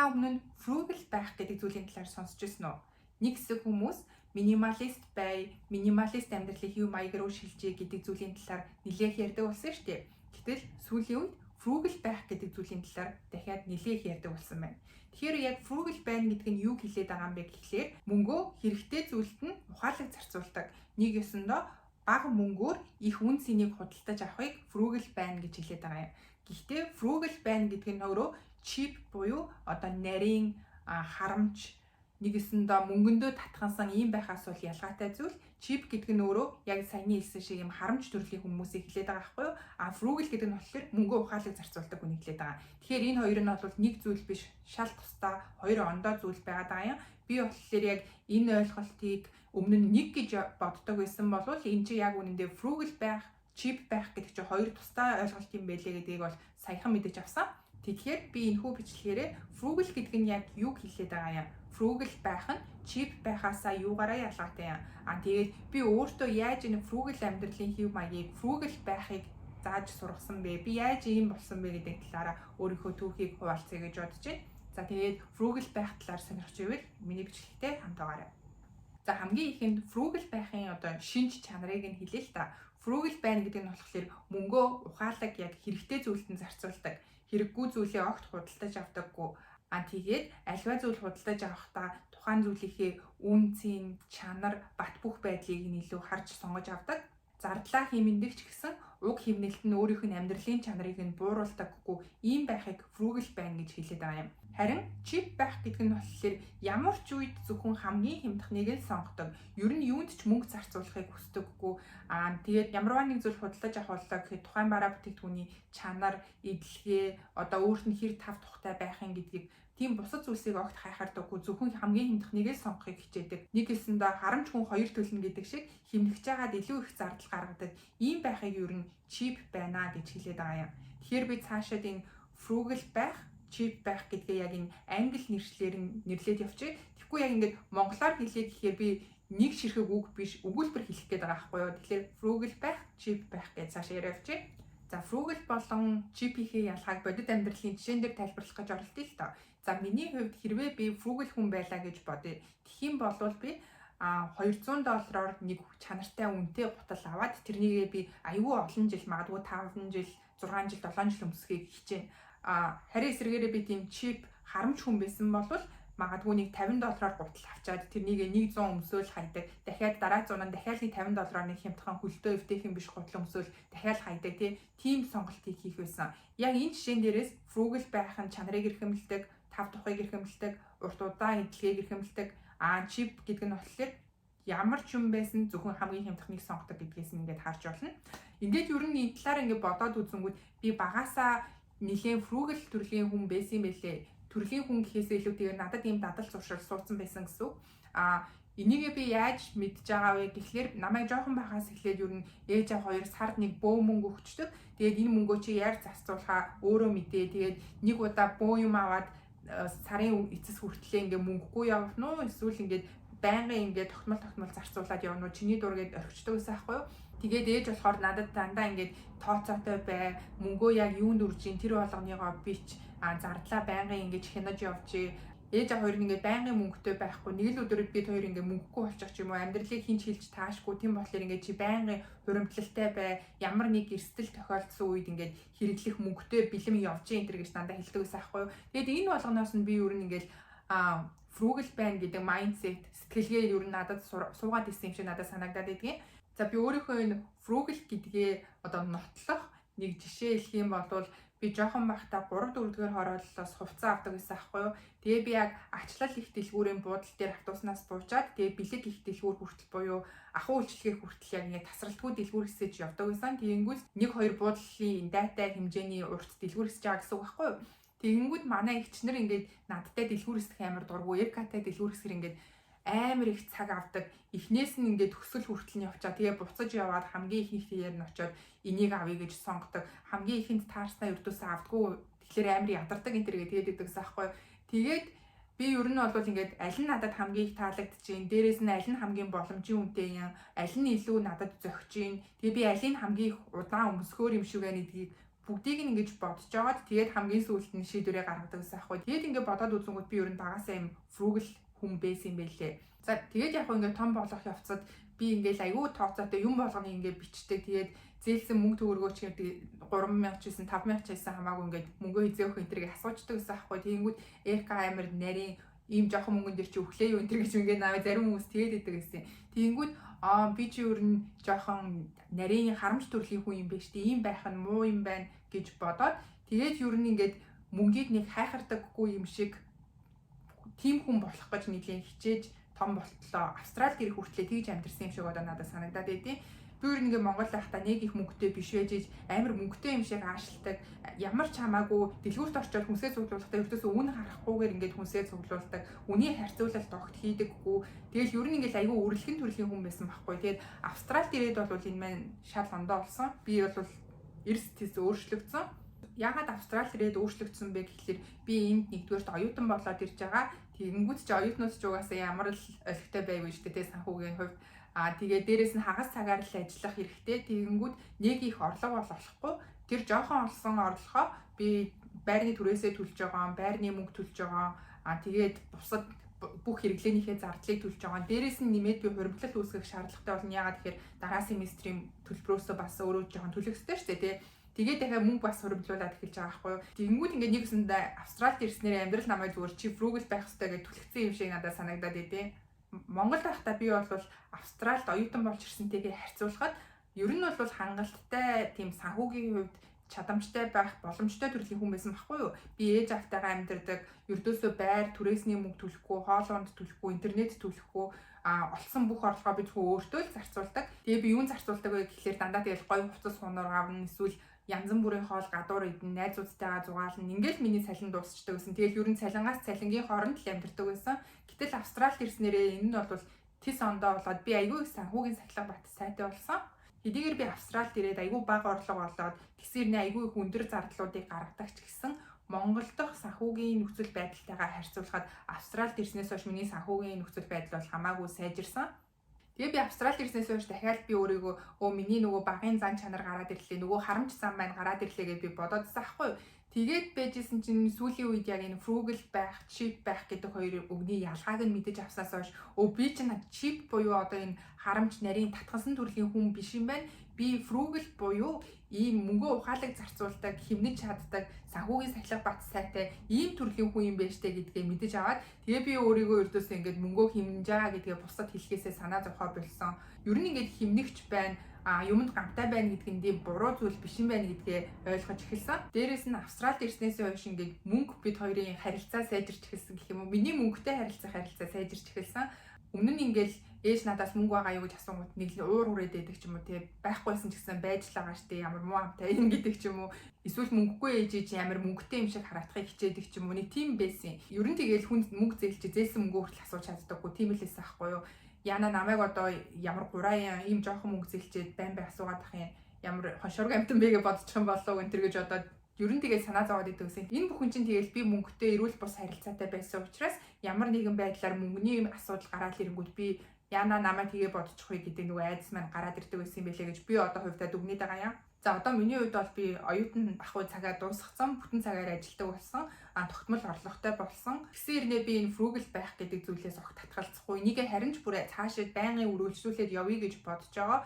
Та өмнө нь frugal байх гэдэг зүйлийн талаар сонсч байсан уу? Нэг хэсэг хүмүүс минималист бай, минималист амьдралыг хэв маяг руу шилжиж гэдэг зүйлийн талаар нэлээх ярьдаг болсон шүү дээ. Гэтэл сүүлийн үед frugal байх гэдэг зүйлийн талаар дахиад нэлээх ярьдаг болсон байна. Тэгэхээр яг frugal байна гэдэг нь юу хэлээд байгаа юм бэ гэхлээр мөнгөө хэрэгтэй зүйлд нь ухаалаг зарцуулдаг. Нэг ёсондоо бага мөнгөөр их үн цэнийг худалдаж авахыг frugal байна гэж хэлээд байгаа юм. Гэхдээ frugal байна гэдэг нь өөрөө cheap буюу одоо нарийн харамч нэг өсөндөө мөнгөндөө татхансан ийм байхаас бол ялгаатай зүйл. Cheap гэдэг нь өөрөө яг саяны хэлсэн шиг юм харамч төрлийн хүмүүсийг хэлээд байгаа байхгүй юу? Frugal гэдэг нь болохоор мөнгөө ухаалаг зарцуулдаг хүнийг хэлээд байгаа. Тэгэхээр энэ хоёр нь бол нэг зүйл биш, шал тусдаа хоёр ондоо зүйл байгаад байгаа юм. Би болохоор яг энэ ойлголтыг өмнө нь нэг гэж боддог байсан бол энэ чинь яг үнэндээ frugal байх, cheap байх гэдэг чинь хоёр тусдаа ойлголт юм байлээ гэдгийг бол саяхан мэдэж авсан. Тэгэхээр би энэхүү бичлэгээрээ frugal гэдэг нь яг юу хэлээд байгаа юм? Frugal байх нь cheap байхаасаа юугаараа ялгаатай юм? Тэгээд би өөртөө яаж энэ frugal амьдралын хэв маягийг frugal байхыг зааж сургасан бэ? Би яаж ийм болсон бэ гэдэг талаараа өөрийнхөө түүхийг хуваалцъя гэж бодож байна. За тэгээд frugal байх талаар сонирхож байвал миний бичлэгтэй хамтаагаарай. За хамгийн ихэнд frugal байхын одоо шинж чанарыг нь хэлээ л та. Frugal байна гэдэг нь болохоор мөнгөө ухаалаг яг хэрэгтэй зүйлд нь зарцуулдаг. Хэрэггүй зүйлээ огт худалдаж авдаггүй. Тэгээд альва зүйл худалдаж авахдаа тухайн зүйлийнхээ үн цэн, чанар, бат бөх байдлыг нь илүү харж сонгож авдаг. Зардлаа хэмнэдэг ч гэсэн уг хэмнэлт нь өөрийнх нь амьдралын чанарыг нь бууруулдаггүй ийм байхыг frugal байна гэж хэлээд байгаа юм. Харин cheap байх гэдэг нь болохоор ямар ч үед зөвхөн хамгийн хямдхныг л сонгодог. Ер нь юунд ч мөнгө зарцуулахыг хүсдэггүй. Тэгээд ямарваа нэг зүйл худалдаж авах боллоо гэхэд тухайн бараа бүтээгдэхүүний чанар, эдлэгээ, одоо өөрт нь хэр тав тухтай байхын гэдгийг тийм бусад зүйлсийг огт хайхардаггүй зөвхөн хамгийн хямдхныг л сонгохыг хичээдэг. Нэг хэлсэндээ харамч хүн хоёр төлнө гэдэг шиг хэмнэгч жагаад илүү их зардал гаргадаг. Ийм байхыг ер нь cheap байна гэж хэлээд байгаа юм. Тэгэхээр би цаашаад энэ frugal байх, cheap байх гэдгээ яг энэ англи нэршлэр нэрлээд явчих. Тэгэхгүй яг ингээд монголоор хэлээ гэхээр би нэг ширхэг үг биш өгүүлбэр хэлэх гээд байгаа байхгүй юу. Тэгэхээр frugal байх, cheap байх гэж цаашаа яриа явчих. За frugal болон cheap-ийн ялгааг бодит амьдралын жишээн дээр тайлбарлах гэж оролдъё л доо. За миний хувьд хэрвээ би frugal хүн байлаа гэж бодъё. Тэгхийн болвол би $200-оор нэг чанартай үнэтэй гутал аваад тэрнийгээ би аюул олон жил магадгүй 5 жил, 6 жил, 7 жил өмсөхийг хичээнэ. Харин эсрэгээрээ би тийм cheap харамч хүн байсан бол магадгүй нэг $50-оор гутал авчаад тэрнийгээ 100 өмсөөл хайдаг. Дахиад дараа 100-аар дахиад нэг $50-оор нэг хямдхан хөлтөө өвдөйхэн биш гутал өмсөөл дахиад хайдаг. Тийм сонголтыг хийх байсан. Яг энэ жишээн дээрээс frugal байх нь чанарыг эрхэмлдэг, тав тухыг эрхэмлдэг, урт удаан эдлэгийг эрхэмлдэг. Cheap гэдэг нь болохоор ямар ч юм байсан зөвхөн хамгийн хямдхныг сонгодог гэдгээс нь ингээд харж болно. Ингээд ер нь энэ талаар ингээд бодоод үзэнгүүт би багасаа нэлээд frugal төрлийн хүн байсан юм байлээ. Төрлийн хүн гэхээсээ илүү тэгээд надад ийм дадал зуршил суудсан байсан гэсэн үг. Энийгээ би яаж мэдж байгаа вэ гэхлээр намайг жоохон байхаас эхлээд ер нь ээж аваа хоёр сард нэг бөө мөнгө өгчдөг. Тэгээд энэ мөнгөө чи яаж зарцуулахаа өөрөө мэдээ. Тэгээд нэг удаа бөө юм аваад сарын эцэс хүртлээ ингээ мөнгөгүй явна уу эсвэл ингээд байнгын ингээ тогтмол зарцуулаад явна уу чиний дургээд орхичдаг байсан байхгүй юу. Тэгээд ээж болохоор надад дандаа ингээд тооцоотой бай мөнгөө яг юунд үржин тэр болгоныгоо бич зардлаа байнгын ингээд хянаж явжээ. Ээж аваа хоёр ингээд байнгын мөнгөтэй байхгүй нэг л өдөр бид хоёр ингээд мөнгөгүй болчих ч юм уу амьдралыг хинч хэлж таашгүй тийм болохоор ингээд чи байнгын хуримтлалтай бай ямар нэг эрсдэл тохиолдсон үед ингээд хэрэглэх мөнгөтэй бэлэм явжээ энэ төр гэж дандаа хэлдэг байсан байхгүй юу. Тэгээд энэ болгоноос нь би ер нь ингээд frugal байна гэдэг mindset сэтгэлгээ ер нь надад суугаад ирсэн юм шиг надад санагдаад байдгийн. За би өөрийнхөө энэ frugal гэдгээ одоо нотлох нэг жишээ хэлэх юм бол би жоохон байхдаа 3-4 дугаар хорооллоос хувцас авдаг байсан аахгүй юу. Тэгээ би яг ачлал их дэлгүүрийн буудлын дээр автобуснаас буужаад тэгээ бэлэг их дэлгүүр хүртэл буюу ахуй үйлчлэгээ хүртэл яг ингэ тасралтгүй дэлгүүр хэсэж явдаг байсан. Тэгэнгүүт 1-2 буудлын дайтай хэмжээний урт дэлгүүр хэсэж байгаа гэсэн үг аахгүй юу. Тэгэнгүүт манай эгчнэр ингээд надтай дэлгүүр хэсэх амар дурггүй ЭК-тай дэлгүүр хэсгэр ингээд амар их цаг авдаг. Эхнээс нь ингээд төсөл хүртэл нь явчаа. Тэгээ буцаж яваад хамгийн ихнийх дээр нь очиод энийг авъя гэж сонгодог. Хамгийн ихэнд таарснаа өрдөөсөө авдаггүй. Тэгэхээр амар ядардаг энэ төргээ тэгээд идэгсэн аахгүй. Тэгээд би ер нь бол ингээд аль нь надад хамгийн их таалагдчихээн. Дээрээс нь аль нь хамгийн боломжийн үнэтэй юм. Аль нь илүү надад зохиж ийн. Тэгээ би алийг хамгийн их удаан өмсгөөр юм шиг байна гэдгийг бүгдийг нь ингэж бодож жагаад тэгээд хамгийн сүүлд нь шийдвэрээ гаргадаг гэсэн аахгүй. Тэгээд ингээд бодоод үзэнгүүт би ер нь багасаа юм frugal хүн байсан юм байлээ. За тэгээд яг ингээд том болох явцад би ингээд аюу тооцоотой юм болгоно ингээд бичдэг. Тэгээд зээлсэн мөнгө төгрөгөөч гэдэг 3000 ч гэсэн 5000 ч гэсэн хамаагүй ингээд мөнгөө хизээх энэ төргийг асуучдаг гэсэн аахгүй. Тэгэнгүүт РК амир нарийн ийм жоохон мөнгөн дээр чи өглөө юу энэ төр гэж ингээд наваа зарим хүмүүс тэгээд идэг гэсэн. Тэгэнгүүт би чи ер нь жоохон нарийн харамж төрлийн хүн юм байна шүү дээ. Ийм байх нь муу юм байна гэж бодоод тэгээд ер нь ингээд мөнгийг нэг хайхардаггүй юм шиг тийм хүн болох гэж нэлийн хичээж том болтлоо. Австралид ирэх хүртлээр тэгж амьдэрсэн юм шиг одоо надад санагдаад байдیں۔ Би өөр нэг Монгол байхдаа нэг их мөнгөтэй биш байж амар мөнгөтэй юм шиг аашилдаг. Ямар ч хамаагүй дэлгүүрт орчоод хүнсээ цуглуулахдаа ердөөсөө үн харахгүйгээр ингээд хүнсээ цуглуулдаг. Үнийг харьцуулалт огт хийдэггүй. Тэгэл ер нь ингээд айгүй үргэлжлэн төрлийн хүн байсан байхгүй. Тэгээд Австралид ирээд бол энэ маань шал ондоо болсон. Би бол эрс тэс өөрчлөгдсөн. Яагаад Австралид ирээд өөрчлөгдсөн бэ гэхэлэр би энд нэгдүгээрт оюутан болоод ирж байгаа. Тэгэнгүүт ч оюутнууд ч угаасаа ямар л олигтой байв шүү дээ санхүүгийн хувьд. Тэгээ дээрэс нь хагас цагаар л ажиллах хэрэгтэй. Тэгэнгүүт нэг их орлого болохгүй. Тэр жоохон олсон орлогоо би байрны түрээсээ төлж байгаа, байрны мөнгө төлж байгаа. Тэгээд бусад бүх хэрэглээнийхээ зардлыг төлж байгаа. Дээрэс нь нэмээд би хуримтлал үүсгэх шаардлагатай болно. Яагаад тэгэхээр дараа семестрийн төлбөрөөсөө бас өөрөө жоохон төлөх ёстой шүү дээ, тий. Тэгээд дахиад мөнгө бас хуримтлуулаад эхэлж байгаа байхгүй юу. Тэгэнгүүт ингээд нэг өсөндөө Австралид ирснээр амьдрал намайг зүгээр чи frugal байх хэрэгтэй гэж түлхсэн юм шиг надад санагдаад идэв. Монголд байхдаа би бол Австралид оюутан болж ирсэнтэйгээ харьцуулахад ер нь бол хангалттай тийм санхүүгийн хувьд чадамжтай байх боломжтой төрлийн хүн байсан байхгүй юу. Би ээж автайгаа амьдардаг, ердөөсөө байр түрээсний мөнгө төлөхгүй, хоолоонд төлөхгүй, интернет төлөхгүй, олсон бүх орлогоо би зөвхөн өөртөө л зарцуулдаг. Тэгээ би юун зарцуулдаг вэ гэхлээр дандаа тэгэл гоё хувцас хунаар авна, эсвэл янз бүрийн хоол гадуур идэн, найзуудтайгаа зугаална. Ингээл миний цалин дуусчдаг гэсэн. Тэгэл ер нь цалингаас цалингийн хооронд л амьдардаг байсан. Гэтэл Австралид ирснээрээ энэ нь бол тис ондоо болоод би айгүй санхүүгийн сахилга бат сайтай болсон. Хэдийгээр би Австралид ирээд айгүй бага орлого олоод тэсэрний айгүй их өндөр зардлуудыг гаргадаг ч гэсэн Монгол дахь санхүүгийн нөхцөл байдалтайгаа харьцуулахад Австралид ирснээс хойш миний санхүүгийн нөхцөл байдал бол хамаагүй сайжирсан. Тэгээ би Австралид ирснээс хойш дахиад би өөрийгөө миний нөгөө багын зан чанар гараад ирлээ, нөгөө харамч зам маань гараад ирлээ гэж би бодоодсан аахгүй юу. Тэгээд байжсэн чинь сүүлийн үед яг энэ frugal байх, cheap байх гэдэг хоёр үгний ялгааг нь мэдэж авснаас хойш би чинь cheap буюу одоо энэ харамч нарийн татгасан төрлийн хүн биш юм байна. Би frugal буюу ийм мөнгөө ухаалаг зарцуулдаг, хэмнэж чаддаг, санхүүгийн сахилга бат сайтай ийм төрлийн хүн юм байна штэ гэдгээ мэдэж аваад тэгээ би өөрийгөө ердөөсөө ингээд мөнгөө хэмнэж байгаа гэдгээ бусад хэлхээсээ санаа зовхоо болсон. Ер нь ингээд хэмнэгч байна. Юмд гамтай байна гэдэг нь тийм буруу зүйл биш юм байна гэдгээ ойлгож эхэлсэн. Дээрээс нь Австралид ирснээс хойш ингээд мөнгө бид хоёрын харилцаа сайжирч эхэлсэн гэх юм уу. Миний мөнгөтэй харилцаа сайжирч эхэлсэн. Өмнө нь ингээд ээж надаас мөнгө байгаа юу гэж асуугууд нэг л уур хүрээд байдаг ч юм уу, тий байхгүйсэн ч гэсэн байж л байгаа штэ, ямар муу амтай юм гэдэг ч юм уу. Эсвэл мөнгөгүй ээж ямар мөнгөтэй юм шиг хараадахыг хичээдэг ч юм уу. Нэг тийм байсан. Ер нь тэгээл хүнд мөнгө зээлч зээлсэн мөнгөө хүртэл асууж чаддаггүй тийм л байсан аахгүй юу. Яна намайг одоо ямар гураа ийм жоохон мөнгө зээлчээд байн бай асуугаад ах юм. Ямар хошорог амтан бэ гэж бодчих юм болов энэ гэж одоо ер нь тэгээд санаа зовоод идэв гэсэн. Энэ бүхэн чинь тэгээд би мөнгөтэй эрүүл бус харилцаатай байсан учраас ямар нэгэн байдлаар мөнгөний асуудал гараад ирэнгүүт би яна намайг тэгээ бодчихгүй гэдэг нөгөө айдас маань гараад ирдэг байсан юм байлээ гэж би одоо хувьдаа дүгнээд байгаа юм. За одоо миний хувьд бол би оюутан ахуй цагаа дуусгацсан, бүтэн цагаар ажилладаг болсон, тогтмол орлоготой болсон. Гэсэн хэрнээ би энэ frugal байх гэдэг зүйлээс огт татгалзахгүй. Энийг харин ч бүр цаашаа байнгын үргэлжлүүлээд явъя гэж бодож байгаа.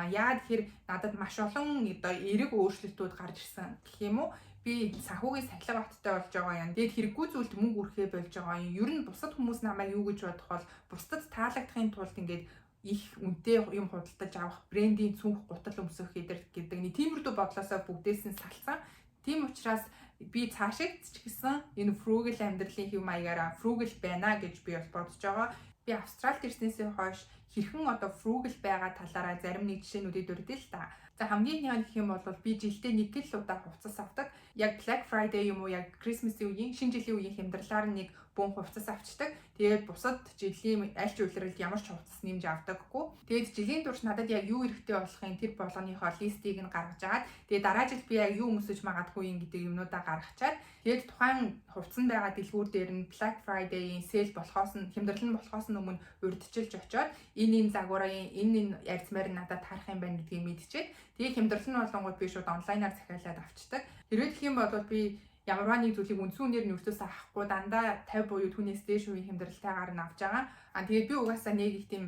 Яагаад тэгэхээр надад маш олон одоо эерэг өөрчлөлтүүд гарч ирсэн гэх юм уу? Би санхүүгийн сахилга баттай болж байгаа юм. Тэгээд хэрэггүй зүйлд мөнгө үрхээ болж байгаа юм. Ер нь бусад хүмүүс намайг юу гэж бодох бол бусдад таалагдахын тулд ингээд их үнэтэй юм худалдаж авах, брендийн цүнх гутал өмсөх гэдэг нэг тиймэрдүү бодлосоо бүгдээс нь салсан. Тийм учраас би цаашид ч гэсэн энэ frugal амьдралын хэв маягаараа frugal байна гэж би бол бодож байгаа. Би Австралид ирснээс хойш хэрхэн одоо frugal байгаа талаараа зарим нэг жишээнүүдийг дурдъя л та. За хамгийн нэг гэх юм бол би жилдээ нэг л удаа хувцас авдаг. Яг Black Friday юм уу, яг Christmas-ийн үеийн, шинэ жилийн үеийн хямдралаар нэг бүүн хувцас авчдаг. Тэгээд бусад жилийн аль ч улиралд ямар ч хувцас нэмж авдаггүй. Тэгээд жилийн турш надад яг юу хэрэгтэй болохын тэр болгоныхоо листийг нь гаргаж агаад тэгээд дараа жил би яг юу өмсөж магадгүй юм гэдэг юмнуудаа гаргачаад тэгээд тухайн хувцсан байгаа дэлгүүр дээр нь Black Friday-ийн сейл болохоос нь хямдрал нь болохоос нь өмнө урьдчилж очоод энэ загварын энэ ярьцмаар надад таарах юм байна гэдгийг мэдчихээд тэгээд хямдрал нь болонгууд би шууд онлайнаар захиалаад авчдаг. Хэрвээ гэх юм бол би ямарваа нэг зүйлийг үндсэн үнээр нь өртөөс авахгүй дандаа 50 буюу түүнээс дээш үеийн хямдралтай гарна авч байгаа. Тэгээд би угаасаа нэг их тийм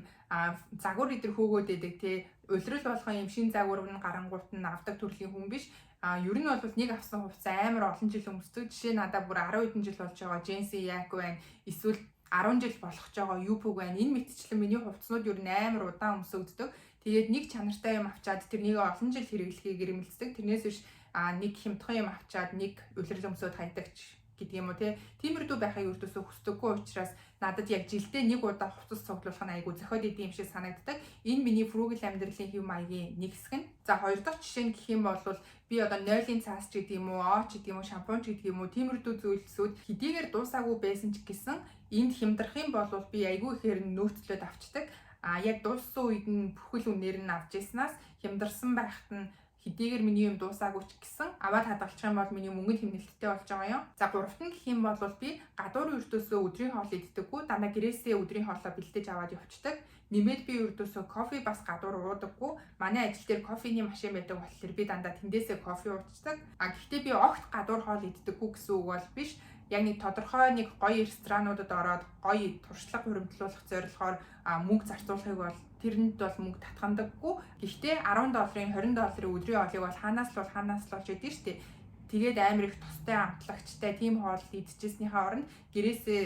загвар идэр хөөгөөд идэг тий улирал болгон юм шин загвар нь гарангуут нь авдаг төрлийн хүн биш. Ер нь бол нэг авсан хувцас амар олон жил өмсдөг. Жишээ надад бүр 10 хэдэн жил болж байгаа Jensen Yak байна. Эсвэл 10 жил болох ч байгаа Yupug байна. Энэ мэтчлэн миний хувцснууд ер нь амар удаан өмсөгддөг. Тэгээд нэг чанартай юм авчаад тэрнийг олон жил хэрэглэхийг ирмэлцдэг. Тэрнээс биш нэг хямдхан юм авчаад нэг улирал өмсөд хайдагч гэдэг юм уу тиймэрдүү байхыг өртөөсөө хүсдэггүй учраас надад яг жилдээ нэг удаа хувцас цуглуулах нь айгүй зохиод идэм шиг санагддаг. Энэ миний frugal амьдралын хэв маягийн нэг хэсэг нь. За хоёр дахь жишээ нь гэх юм бол би одоо 0-ын цаас ч гэдэг юм уу, ч гэдэг юм уу, шампунь ч гэдэг юм уу тиймэрдүү зүйлсүүд хэдийгээр дуусаагүй байсан ч гэсэн энд хямдрах юм бол би айгүй ихээр нөөцлөд авчдаг. Яг дууссан үед нь бүхэл үнээр нь авч яснаас хямдарсан байхад нь хэдийгээр миний юм дуусаагүй ч гэсэн аваад хадгалчих юм бол миний мөнгөнд хэмнэлттэй болж байгаа юм. За гуравт нь гэх юм бол би гадуур өртөөсөө өдрийн хоол иддэггүй. Дандаа гэрээсээ өдрийн хоолоо бэлдэж аваад явчихдаг. Нэмээд би өртөөсөө кофе бас гадуур уудаггүй. Манай ажил дээр кофений машин байдаг болохоор би дандаа тэндээсээ кофе уучдаг. Гэхдээ би огт гадуур хоол иддэггүй гэсэн үг бол биш. Яг нэг тодорхой нэг гоё ресторануудад ороод гоё туршлага хуримтлуулах зорилгоор мөнгө зарцуулахыг бол тэрэнд бол мөнгө татгандаггүй. Гэхдээ $10, $20 өдрийн хоолыг бол хаанаас л болж идэв штэ. Тэгээд амар их тустай амтлагчтай тийм хоол идчихснийхээ оронд гэрээсээ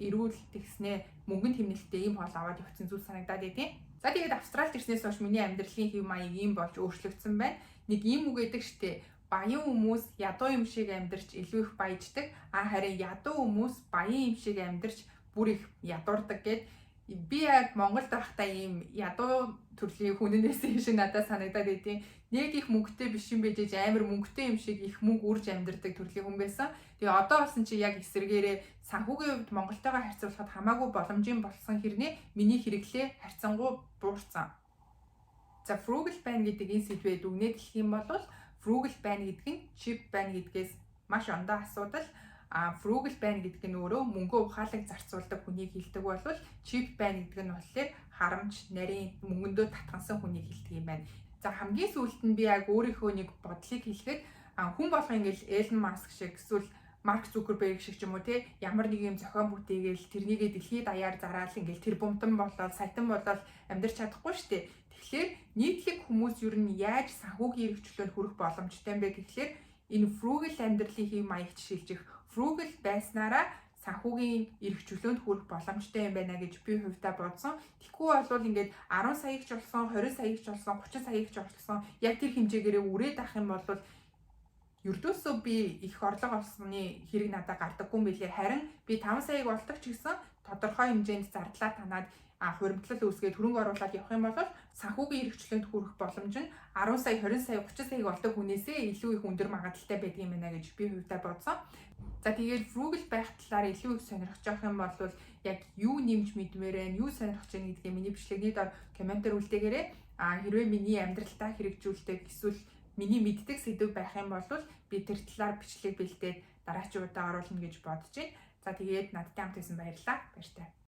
ирүүл тэгснээ мөнгөнд хэмнэлттэй ийм хоол аваад явцсан зүйл санагдаад идэв. За тэгээд Австралид ирснээс хойш миний амьдралын хэв маяг ийм болж өөрчлөгдсөн байна. Нэг ийм үг гэдэг штэ. Баян хүмүүс ядуу юм шиг амьдарч илүү их баяждаг. Харин ядуу хүмүүс баян юм шиг амьдарч бүр их ядуурдаг гэд би яг Монголд байхдаа ийм ядуу төрлийн хүннээс юм шиг надад санагдаад идэв. Нэг их мөнгөтэй биш юм байж амар мөнгөтэй юм шиг их мөнгө үрж амьдардаг төрлийн хүн байсан. Тэгээ одоо болсон чи яг эсэргээрээ санхүүгийн хувьд Монголтойгоо харьцуулахад хамаагүй боломжийн болсон хэрнээ миний хэрэглээ харьцангуй буурсан. За frugal байна гэдэг энэ сэдвээ дүгнээд хэлэх юм бол frugal байна гэдэг нь cheap байна гэдгээс маш ондоо асуудал. Frugal байна гэдэг нь өөрөө мөнгөө ухаалаг зарцуулдаг хүнийг хэлдэг бол cheap байна гэдэг нь болохоор харамж, нарийн мөнгөндөө татгансан хүнийг хэлдэг юм байна. За хамгийн сүүлд нь би яг өөрийнхөө нэг бодлыг хэлэхэд хүн болгоо ингээл Elon Musk шиг эсвэл Mark Zuckerberg шиг ч юм уу ямар нэг юм зохион бүтээгээл тэрнийгээ дэлхийд даяар зараал ингээл тэр бумтан болоод саятан болоод амьдрч чадахгүй штэ. Тэгэхээр нийтлэг хүмүүс ер нь яаж санхүүгийн эрхчлөөнд хүрэх боломжтой юм бэ гэхлээр энэ frugal амьдралын хэв маягт шилжих frugal байснараа санхүүгийн эрхчлөөнд хүрэх боломжтой юм байна гэж би хувьдаа бодсон. Тэгэхгүй бол ингээд 10 саяг ч болсон, 20 саяг ч болсон, 30 саяг ч болсон яг тэр хэмжээгээрээ үрээд авах юм бол ердөөсөө би их орлого олсны хэрэг надад гардаггүй юм билээ. Харин би 5 саяг олдог ч гэсэн тодорхой хэмжээнд зардлаа танаад хуримтлал үүсгээд хөрөнгө оруулаад явах юм бол санхүүгийн эрхчлөөнд хүрэх боломж нь 10 сая, 20 сая, 30 саяг олдог хүнээсээ илүү их өндөр магадлалтай байдаг юм байна гэж би хувьдаа бодсон. За тэгээд frugal байх талаар илүү их сонирхож байгаа юм бол яг юу нэмж мэдмээр байна, юу сонирхож байна гэдгийг миний бичлэгний доор комментээр үлдээгээрэй. Хэрвээ миний амьдралдаа хэрэгжүүлдэг эсвэл миний мэддэг сэдв байх юм бол би тэр талаар бичлэг бэлдээд дараагийн удаа оруулна гэж бодож байна. За тэгээд надтай хамт байсан баярлалаа. Баяртай.